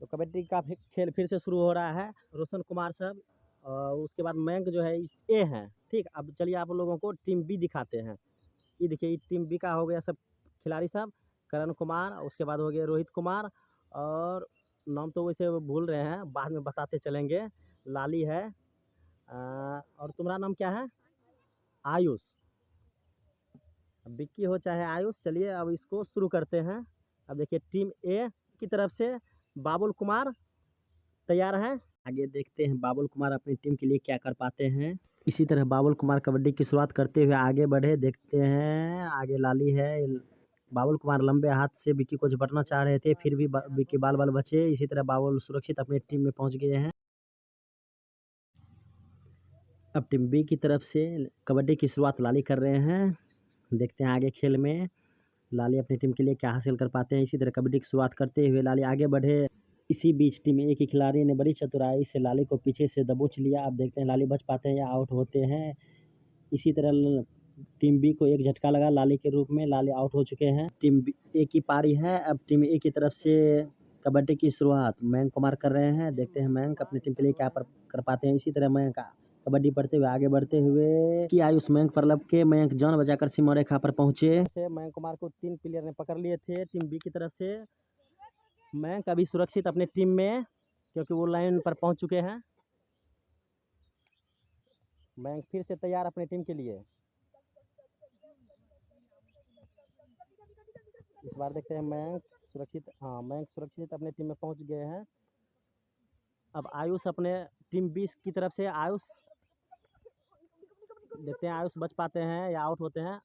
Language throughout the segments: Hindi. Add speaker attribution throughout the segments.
Speaker 1: तो कबड्डी का खेल फिर से शुरू हो रहा है। रोशन कुमार सब और उसके बाद मयंक जो है ए है। ठीक, अब चलिए आप लोगों को टीम बी दिखाते हैं। ये देखिए, ये टीम बी का हो गया सब खिलाड़ी सब। करण कुमार, उसके बाद हो गया रोहित कुमार, और नाम तो वैसे भूल रहे हैं, बाद में बताते चलेंगे। लाली है, और तुम्हारा नाम क्या है? आयुष। विक्की हो चाहे आयुष, चलिए अब इसको शुरू करते हैं। अब देखिए, टीम ए की तरफ से बाबुल कुमार तैयार हैं। आगे देखते हैं बाबुल कुमार अपनी टीम के लिए क्या कर पाते हैं। इसी तरह बाबुल कुमार कबड्डी की शुरुआत करते हुए आगे बढ़े, देखते हैं आगे लाली है। बाबुल कुमार लंबे हाथ से विक्की को झपटना चाह रहे थे, फिर भी विक्की बाल बाल बचे। इसी तरह बाबुल सुरक्षित अपनी टीम में पहुंच गए हैं। अब टीम बी की तरफ से कबड्डी की शुरुआत लाली कर रहे हैं। देखते हैं आगे खेल में लाली अपनी टीम के लिए क्या हासिल कर पाते हैं। इसी तरह कबड्डी की शुरुआत करते हुए लाली आगे बढ़े। इसी बीच टीम ए के खिलाड़ी ने बड़ी चतुराई से लाली को पीछे से दबोच लिया। अब देखते हैं लाली बच पाते हैं या आउट होते हैं। इसी तरह टीम बी को एक झटका लगा लाली के रूप में, लाली आउट हो चुके हैं। टीम ए की पारी है। अब टीम ए की तरफ से कबड्डी की शुरुआत मयंक कुमार कर रहे हैं। देखते हैं मयंक अपनी टीम के लिए क्या कर पाते हैं। इसी तरह मयंक कबड्डी पढ़ते हुए आगे बढ़ते हुए कि आयुष मयंक पर लब के मयंक जान बचाकर सीमा रेखा पर पहुंचे। मयंक कुमार को 3 प्लेयर ने पकड़ लिए थे टीम बी की तरफ से। मयंक अभी सुरक्षित अपने टीम में, क्योंकि वो लाइन पर पहुंच चुके हैं। मयंक फिर से तैयार अपने टीम के लिए। इस बार देखते हैं मयंक सुरक्षित, हाँ मयंक सुरक्षित अपने टीम में पहुंच गए हैं। अब आयुष अपने टीम 20 की तरफ से आयुष, देखते हैं आयुष बच पाते हैं या आउट होते हैं।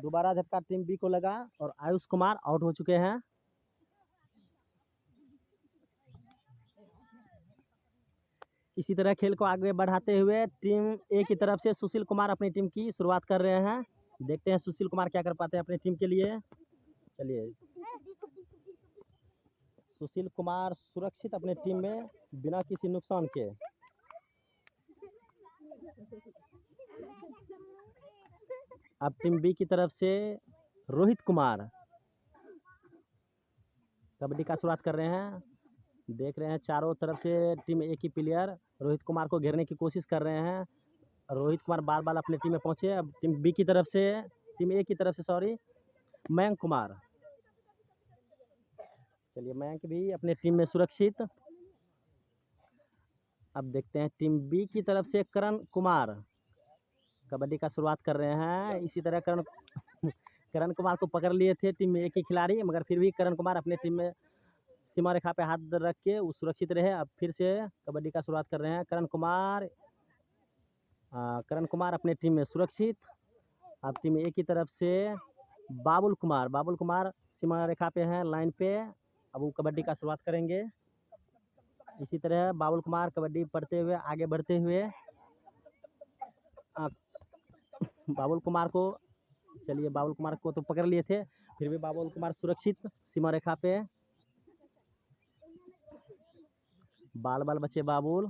Speaker 1: दोबारा झटका टीम बी को लगा और आयुष कुमार आउट हो चुके हैं। इसी तरह खेल को आगे बढ़ाते हुए टीम ए की तरफ से सुशील कुमार अपनी टीम की शुरुआत कर रहे हैं। देखते हैं सुशील कुमार क्या कर पाते हैं अपनी टीम के लिए। चलिए, सुशील कुमार सुरक्षित अपने टीम में बिना किसी नुकसान के। अब टीम बी की तरफ से रोहित कुमार कबड्डी का शुरुआत कर रहे हैं। देख रहे हैं चारों तरफ से टीम ए की प्लेयर रोहित कुमार को घेरने की कोशिश कर रहे हैं। रोहित कुमार बार बार अपनी टीम में पहुंचे। अब टीम बी की तरफ से, टीम ए की तरफ से सॉरी, मयंक कुमार। चलिए, मयंक भी अपने टीम में सुरक्षित। अब देखते हैं टीम बी की तरफ से करण कुमार कबड्डी का शुरुआत कर रहे हैं। इसी तरह करण कुमार को पकड़ लिए थे टीम ए के खिलाड़ी, मगर फिर भी करण कुमार अपने टीम में सीमा रेखा पे हाथ रख के वो सुरक्षित रहे। अब फिर से कबड्डी का शुरुआत कर रहे हैं करण कुमार अपने टीम में सुरक्षित। अब टीम ए की तरफ से बाबुल कुमार सीमा रेखा पे हैं, लाइन पे। अब वो कबड्डी का शुरुआत करेंगे। इसी तरह बाबुल कुमार कबड्डी पढ़ते हुए आगे बढ़ते हुए बाबुल कुमार को, चलिए बाबुल कुमार को तो पकड़ लिए थे, फिर भी बाबुल कुमार सुरक्षित सीमा रेखा पे। बाल बाल बचे बाबुल।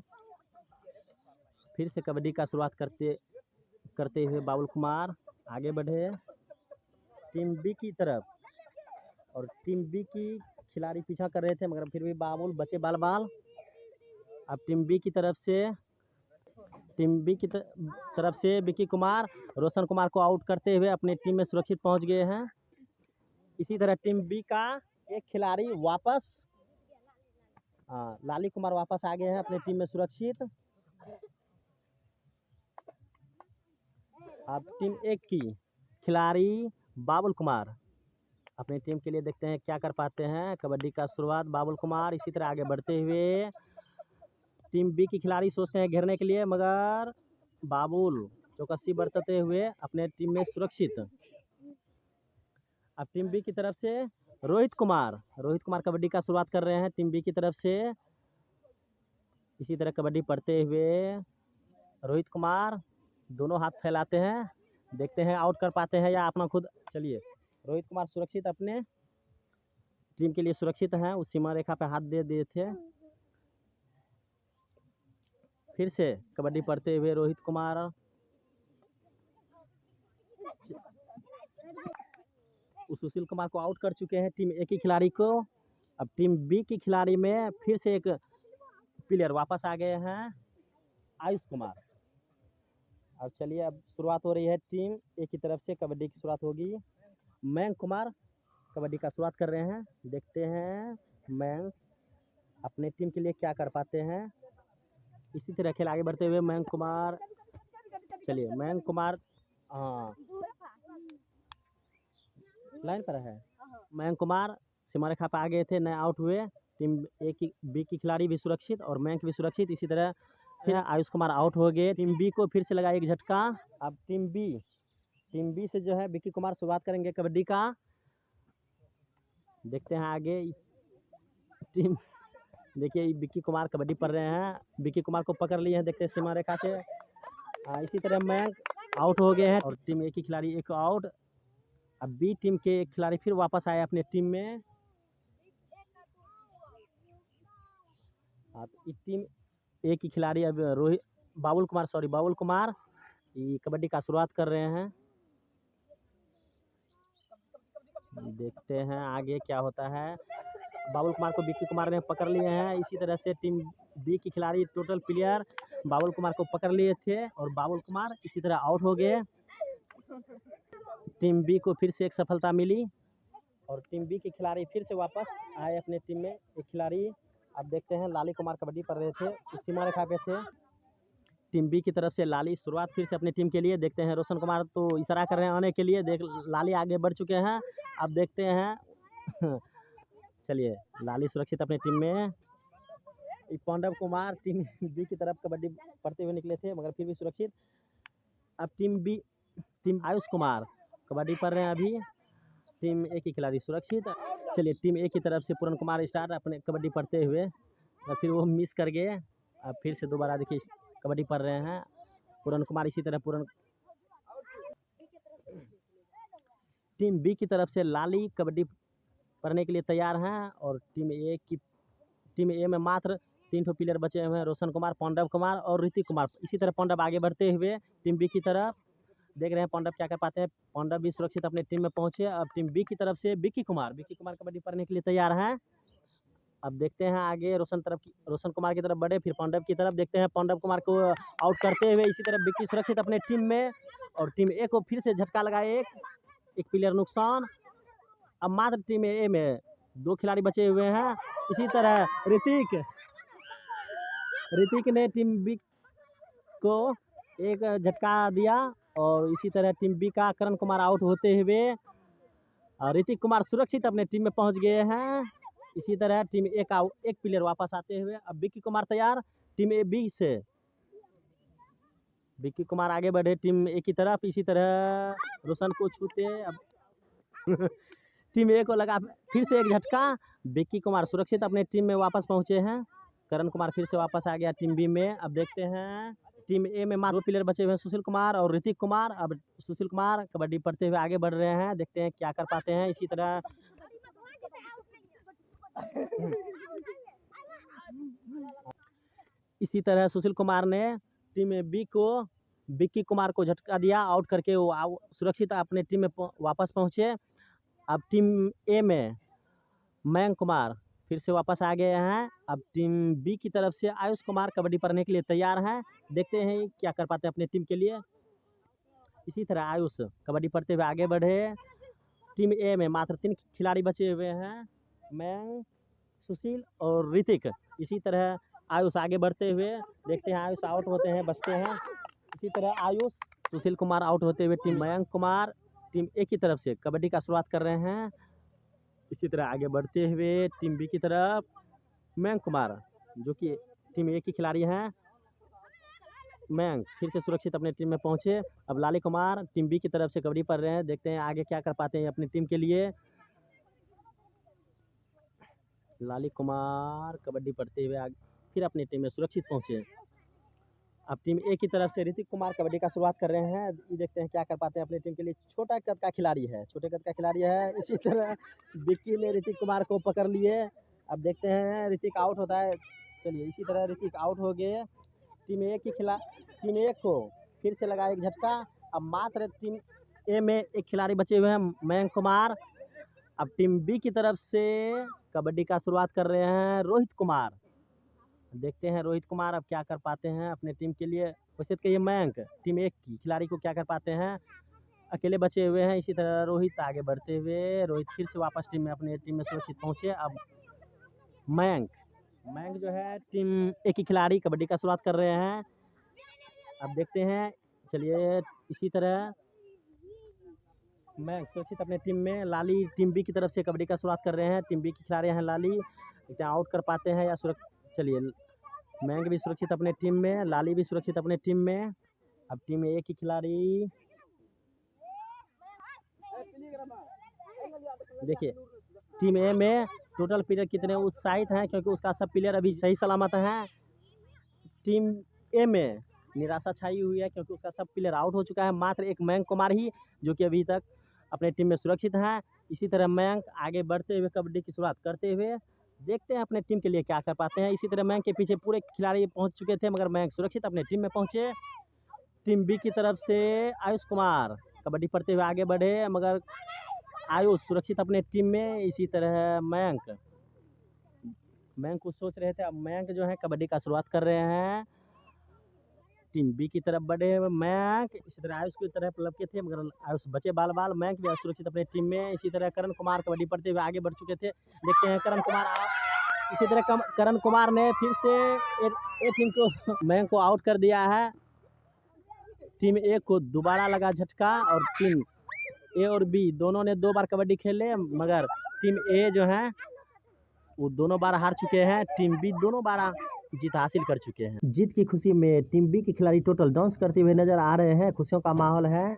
Speaker 1: फिर से कबड्डी का शुरुआत करते हुए बाबुल कुमार आगे बढ़े टीम बी की तरफ, और टीम बी की खिलाड़ी पीछा कर रहे थे, मगर फिर भी बाबुल बचे बाल बाल। अब टीम बी की तरफ से विक्की कुमार रोशन कुमार को आउट करते हुए अपनी टीम में सुरक्षित पहुंच गए हैं। इसी तरह टीम बी का एक खिलाड़ी वापस, लाली कुमार वापस आ गए हैं अपनी टीम में सुरक्षित। अब टीम एक की खिलाड़ी बाबुल कुमार अपनी टीम के लिए, देखते हैं क्या कर पाते हैं। कबड्डी का शुरुआत बाबुल कुमार। इसी तरह आगे बढ़ते हुए टीम बी की खिलाड़ी सोचते हैं घेरने के लिए, मगर बाबुल चौकसी बरतते हुए अपने टीम में सुरक्षित। अब टीम बी की तरफ से रोहित कुमार कबड्डी का शुरुआत कर रहे हैं टीम बी की तरफ से। इसी तरह कबड्डी पढ़ते हुए रोहित कुमार दोनों हाथ फैलाते हैं, देखते हैं आउट कर पाते हैं या अपना खुद। चलिए, रोहित कुमार सुरक्षित अपने टीम के लिए सुरक्षित हैं, उस सीमा रेखा पे हाथ दे दिए थे। फिर से कबड्डी पढ़ते हुए रोहित कुमार सुशील कुमार को आउट कर चुके हैं टीम ए के खिलाड़ी को। अब टीम बी की खिलाड़ी में फिर से एक प्लेयर वापस आ गए हैं, आयुष कुमार। अब चलिए अब शुरुआत हो रही है टीम ए की तरफ से, कबड्डी की शुरुआत होगी। मयंक कुमार कबड्डी का शुरुआत कर रहे हैं, देखते हैं मयंक अपने टीम के लिए क्या कर पाते हैं। इसी तरह खेल आगे बढ़ते हुए मयंक कुमार, चलिए मयंक कुमार, हाँ लाइन पर है। मयंक कुमार सीमा रेखा पर आ गए थे, नए आउट हुए। टीम ए की बी की खिलाड़ी भी सुरक्षित और मयंक भी सुरक्षित। इसी तरह फिर आयुष कुमार आउट हो गए। टीम बी को फिर से लगा एक झटका। अब टीम बी से जो है विक्की कुमार शुरुआत करेंगे कबड्डी का, देखते हैं आगे टीम। देखिए विक्की कुमार कबड्डी पढ़ रहे हैं, विक्की कुमार को पकड़ लिए हैं, देखते हैं सीमा रेखा से। इसी तरह मयंक आउट हो गए हैं और टीम ए की खिलाड़ी एक आउट। अब बी टीम के एक खिलाड़ी फिर वापस आए अपने टीम में। टीम ए की खिलाड़ी अब बाबुल कुमार ये कबड्डी का शुरुआत कर रहे हैं, देखते हैं आगे क्या होता है। बाबुल कुमार को विक्की कुमार ने पकड़ लिए हैं। इसी तरह से टीम बी की खिलाड़ी टोटल प्लेयर बाबुल कुमार को पकड़ लिए थे और बाबुल कुमार इसी तरह आउट हो गए। टीम बी को फिर से एक सफलता मिली और टीम बी के खिलाड़ी फिर से वापस आए अपने टीम में एक खिलाड़ी। अब देखते हैं लाली कुमार कबड्डी पढ़ रहे थे, उस सीमा रेखा पे थे। टीम बी की तरफ से लाली शुरुआत फिर से अपनी टीम के लिए, देखते हैं रोशन कुमार तो इशारा कर रहे हैं आने के लिए, देख लाली आगे बढ़ चुके हैं। अब देखते हैं चलिए लाली सुरक्षित अपनी टीम में। पांडव कुमार टीम बी की तरफ कबड्डी पढ़ते हुए निकले थे मगर फिर भी सुरक्षित। अब टीम आयुष कुमार कबड्डी पढ़ रहे हैं अभी, टीम ए की खिलाड़ी सुरक्षित। चलिए टीम ए की तरफ से पूरन कुमार स्टार्ट अपने कबड्डी पढ़ते हुए और फिर वो मिस कर गए। अब फिर से दोबारा देखिए कबड्डी पढ़ रहे हैं पूरन कुमार। इसी तरह टीम बी की तरफ से लाली कबड्डी पढ़ने के लिए तैयार हैं और टीम ए में मात्र 3 प्लेयर बचे हुए हैं, रोशन कुमार, पांडव कुमार और ऋतिक कुमार। इसी तरह पांडव आगे बढ़ते हुए टीम बी की तरफ, देख रहे हैं पांडव क्या कर पाते हैं। पांडव भी सुरक्षित अपने टीम में पहुंचे। अब टीम बी की तरफ से विक्की कुमार कबड्डी पढ़ने के लिए तैयार हैं। अब देखते हैं आगे रोशन कुमार की तरफ बढ़े, फिर पांडव की तरफ, देखते हैं पांडव कुमार को आउट करते हुए। इसी तरह विक्की सुरक्षित अपने टीम में और टीम ए को फिर से झटका लगाए, एक प्लेयर नुकसान। अब मात्र टीम ए में 2 खिलाड़ी बचे हुए हैं। इसी तरह ऋतिक ने टीम बी को एक झटका दिया और इसी तरह टीम बी का करण कुमार आउट होते हुए और ऋतिक कुमार सुरक्षित अपने टीम में पहुंच गए हैं। इसी तरह टीम ए का एक प्लेयर वापस आते हुए अब विक्की कुमार तैयार टीम ए बी से। विक्की कुमार आगे बढ़े टीम ए की तरफ, इसी तरह रोशन को छूते अब टीम ए को लगा फिर से एक झटका। विक्की कुमार सुरक्षित अपने टीम में वापस पहुंचे हैं, करण कुमार फिर से वापस आ गया टीम बी में। अब देखते हैं टीम ए में मात्र 2 प्लेयर बचे हुए हैं, सुशील कुमार और ऋतिक कुमार। अब सुशील कुमार कबड्डी पढ़ते हुए आगे बढ़ रहे हैं, देखते हैं क्या कर पाते हैं। इसी तरह सुशील कुमार ने टीम बी को विक्की कुमार को झटका दिया, आउट करके वो सुरक्षित अपने टीम में वापस पहुंचे। अब टीम ए में मयंक कुमार फिर से वापस आ गए हैं। अब टीम बी की तरफ से आयुष कुमार कबड्डी पढ़ने के लिए तैयार हैं, देखते हैं क्या कर पाते हैं अपने टीम के लिए। इसी तरह आयुष कबड्डी पढ़ते हुए आगे बढ़े। टीम ए में मात्र 3 खिलाड़ी बचे हुए हैं, मयंक, सुशील और ऋतिक। इसी तरह आयुष आगे बढ़ते हुए, देखते हैं आयुष आउट होते हैं, बचते हैं। इसी तरह आयुष, सुशील कुमार आउट होते हुए टीम मयंक कुमार टीम ए की तरफ से कबड्डी का शुरुआत कर रहे हैं। इसी तरह आगे बढ़ते हुए टीम बी की तरफ मयंक कुमार जो कि टीम ए की खिलाड़ी हैं, मयंक फिर से सुरक्षित अपने टीम में पहुंचे। अब लाली कुमार टीम बी की तरफ से कबड्डी पढ़ रहे हैं, देखते हैं आगे क्या कर पाते हैं अपनी टीम के लिए। लाली कुमार कबड्डी पढ़ते हुए आगे फिर अपनी टीम में सुरक्षित पहुंचे। अब टीम ए की तरफ से ऋतिक कुमार कबड्डी का शुरुआत कर रहे हैं, ये देखते हैं क्या कर पाते हैं अपनी टीम के लिए। छोटे कद का खिलाड़ी है। इसी तरह विक्की ने ऋतिक कुमार को पकड़ लिए। अब देखते हैं ऋतिक आउट होता है, चलिए इसी तरह ऋतिक आउट हो गए। टीम ए को फिर से लगा एक झटका। अब मात्र टीम ए में एक खिलाड़ी बचे हुए हैं, मयंक कुमार। अब टीम बी की तरफ से कबड्डी का शुरुआत कर रहे हैं रोहित कुमार। देखते हैं रोहित कुमार अब क्या कर पाते हैं अपने टीम के लिए। वैसे तो ये मयंक टीम एक की खिलाड़ी को क्या कर पाते हैं, अकेले बचे हुए हैं। इसी तरह रोहित आगे बढ़ते हुए, रोहित फिर से वापस टीम में अपने टीम में सुरक्षित पहुंचे। अब मयंक मयंक जो है टीम ए की खिलाड़ी कबड्डी का शुरुआत कर रहे हैं। अब देखते हैं, चलिए इसी तरह मयंक सुरक्षित अपने टीम में। लाली टीम बी की तरफ से कबड्डी का शुरुआत कर रहे हैं। टीम बी की खिलाड़ी हैं लाली, देखते हैं आउट कर पाते हैं या चलिए मयंक भी सुरक्षित अपने टीम में, लाली भी सुरक्षित अपने टीम में। अब टीम ए की खिलाड़ी देखिए, टीम ए में टोटल प्लेयर कितने उत्साहित हैं क्योंकि उसका सब प्लेयर अभी सही सलामत हैं। टीम ए में निराशा छाई हुई है क्योंकि उसका सब प्लेयर आउट हो चुका है, मात्र एक मयंक कुमार ही जो कि अभी तक अपने टीम में सुरक्षित हैं। इसी तरह मयंक आगे बढ़ते हुए कबड्डी की शुरुआत करते हुए, देखते हैं अपने टीम के लिए क्या कर पाते हैं। इसी तरह मयंक के पीछे पूरे खिलाड़ी पहुंच चुके थे मगर मयंक सुरक्षित अपने टीम में पहुंचे। टीम बी की तरफ से आयुष कुमार कबड्डी पढ़ते हुए आगे बढ़े मगर आयुष सुरक्षित अपने टीम में। इसी तरह मयंक कुछ सोच रहे थे, अब मयंक जो है कबड्डी का शुरुआत कर रहे हैं। टीम बी की तरफ बढ़े मयंक, इसी तरह आयुष की तरफ लपके थे मगर आयुष बचे बाल मयंक भी सुरक्षित अपने टीम में। इसी तरह करण कुमार कबड्डी पढ़ते हुए आगे बढ़ चुके थे, देखते हैं करण कुमार इसी तरह करण कुमार ने फिर से एक टीम को मयंक को आउट कर दिया है। टीम ए को दोबारा लगा झटका और टीम ए और बी दोनों ने 2 बार कबड्डी खेले मगर टीम ए जो है वो दोनों बार हार चुके हैं। टीम बी दोनों बार जीत हासिल कर चुके हैं। जीत की खुशी में टीम बी के खिलाड़ी टोटल डांस करते हुए नजर आ रहे हैं, खुशियों का माहौल है।